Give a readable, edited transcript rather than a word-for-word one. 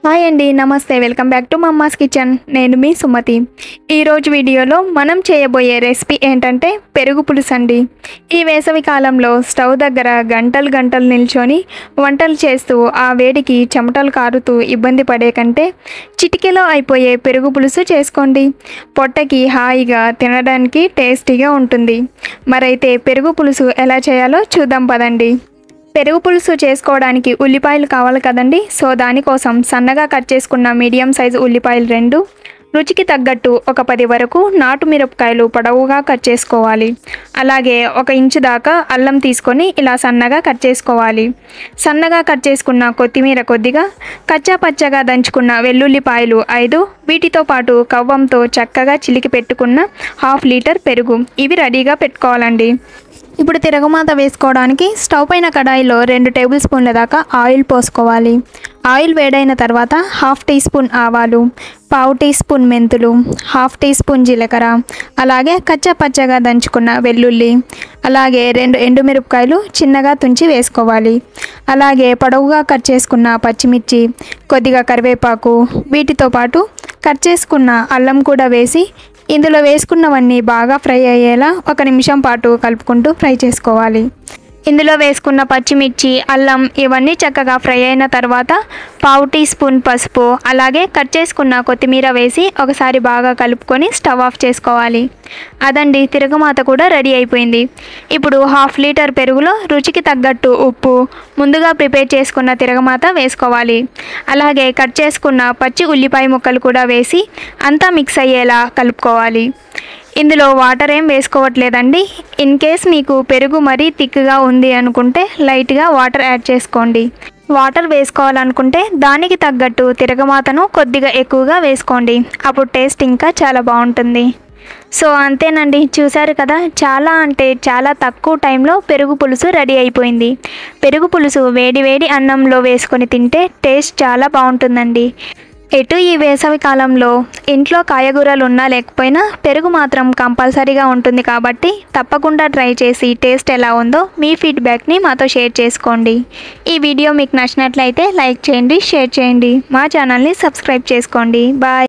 Hi అండి, నమస్తే. Welcome back to mama's kitchen. నేను మీ సుమతి. ఈరోజు వీడియోలో మనం చేయబోయే రెసిపీ ఏంటంటే పెరుగు పులుసు అండి. ఈ వేసవి కాలంలో స్టవ్ దగ్గర గంటలు గంటలు నిల్చొని వంటలు చేస్తూ ఆ వేడికి చెమటలు కారుతూ ఇబ్బంది పడే కంటే చిటికెలో అయిపోయే పెరుగు పులుసు చేసుకోండి. పొట్టకి హాయిగా తినడానికి టేస్టీగా ఉంటుంది. మరైతే పెరుగు పులుసు ఎలా చేయాలో చూద్దాం పదండి. పెరుగు పులుసు చేసుకోవడానికి ఉల్లిపాయలు కావాలి కదండి. సో దానికోసం సన్నగా కట్ చేసుకున్న మీడియం సైజు ఉల్లిపాయలు 2, రుచికి తగ్గట్టు ఒక 10 వరకు నాటు మిరపకాయలు పొడవుగా కట్ చేసుకోవాలి. అలాగే 1 ఇంచు దాకా అల్లం తీసుకొని ఇలా సన్నగా కట్ చేసుకోవాలి. సన్నగా కట్ చేసుకున్న కొత్తిమీర కొద్దిగా, కచ్చా పచ్చగా దంచుకున్న వెల్లుల్లిపాయలు 5, వీటితో పాటు కవ్వంతో చక్కగా చిలికి పెట్టుకున్న 1/2 లీటర్ పెరుగు, ఇవి రెడీగా పెట్టుకోవాలండి. ఇప్పుడు తిరగమాత వేసుకోవడానికి స్టవ్ పైన కడాయిలో 2 టేబుల్ స్పూన్ల దాకా ఆయిల్ పోసుకోవాలి. ఆయిల్ వేడైన తర్వాత 1/2 టీ స్పూన్ ఆవాలు, 1/2 టీ స్పూన్ మెంతులు, 1/2 టీ స్పూన్ జీలకర్ర, అలాగే కచ్చా పచ్చగా దంచుకున్న వెల్లుల్లి, అలాగే 2 ఎండుమిరపకాయలు చిన్నగా తుంచి వేసుకోవాలి. అలాగే పొడవుగా కట్ చేసుకున్న పచ్చిమిర్చి, కొద్దిగా కరివేపాకు, వీటితో పాటు కట్ చేసుకున్న అల్లం కూడా వేసి ఇందులో వేసుకున్నవన్నీ బాగా ఫ్రై అయ్యేలా 1 నిమిషం పాటు కలుపుకుంటూ ఫ్రై చేసుకోవాలి. ఇందులో వేసుకున్న పచ్చిమిర్చి, అల్లం ఇవన్నీ చక్కగా ఫ్రై అయిన తర్వాత 1/2 టీ స్పూన్ పసుపు, అలాగే కట్ చేసుకున్న కొత్తిమీర వేసి ఒకసారి బాగా కలుపుకొని స్టవ్ ఆఫ్ చేసుకోవాలి. అదండి, తిరగమాత కూడా రెడీ అయిపోయింది. ఇప్పుడు 1/2 లీటర్ పెరుగులో రుచికి తగ్గట్టు ఉప్పు, ముందుగా ప్రిపేర్ చేసుకున్న తిరగమాత వేసుకోవాలి. అలాగే కట్ చేసుకున్న పచ్చి ఉల్లిపాయ ముక్కలు కూడా వేసి అంతా మిక్స్ అయ్యేలా కలుపుకోవాలి. ఇందులో వాటర్ ఏం వేసుకోవట్లేదండి. ఇన్ కేస్ మీకు పెరుగు మరీ థిక్గా ఉంది అనుకుంటే లైట్గా వాటర్ యాడ్ చేసుకోండి. వాటర్ వేసుకోవాలనుకుంటే దానికి తగ్గట్టు తిరగమాతను కొద్దిగా ఎక్కువగా వేసుకోండి. అప్పుడు టేస్ట్ ఇంకా చాలా బాగుంటుంది. సో అంతేనండి, చూసారు కదా, చాలా అంటే చాలా తక్కువ టైంలో పెరుగు పులుసు రెడీ అయిపోయింది. పెరుగు పులుసు వేడి వేడి అన్నంలో వేసుకొని తింటే టేస్ట్ చాలా బాగుంటుందండి. ఎటు ఈ వేసవి కాలంలో ఇంట్లో కాయగూరలు ఉన్నా లేకపోయినా పెరుగు మాత్రం కంపల్సరీగా ఉంటుంది కాబట్టి తప్పకుండా ట్రై చేసి టేస్ట్ ఎలా ఉందో మీ ఫీడ్బ్యాక్ని మాతో షేర్ చేసుకోండి. ఈ వీడియో మీకు నచ్చినట్లయితే లైక్ చేయండి, షేర్ చేయండి, మా ఛానల్ని సబ్స్క్రైబ్ చేసుకోండి. బాయ్.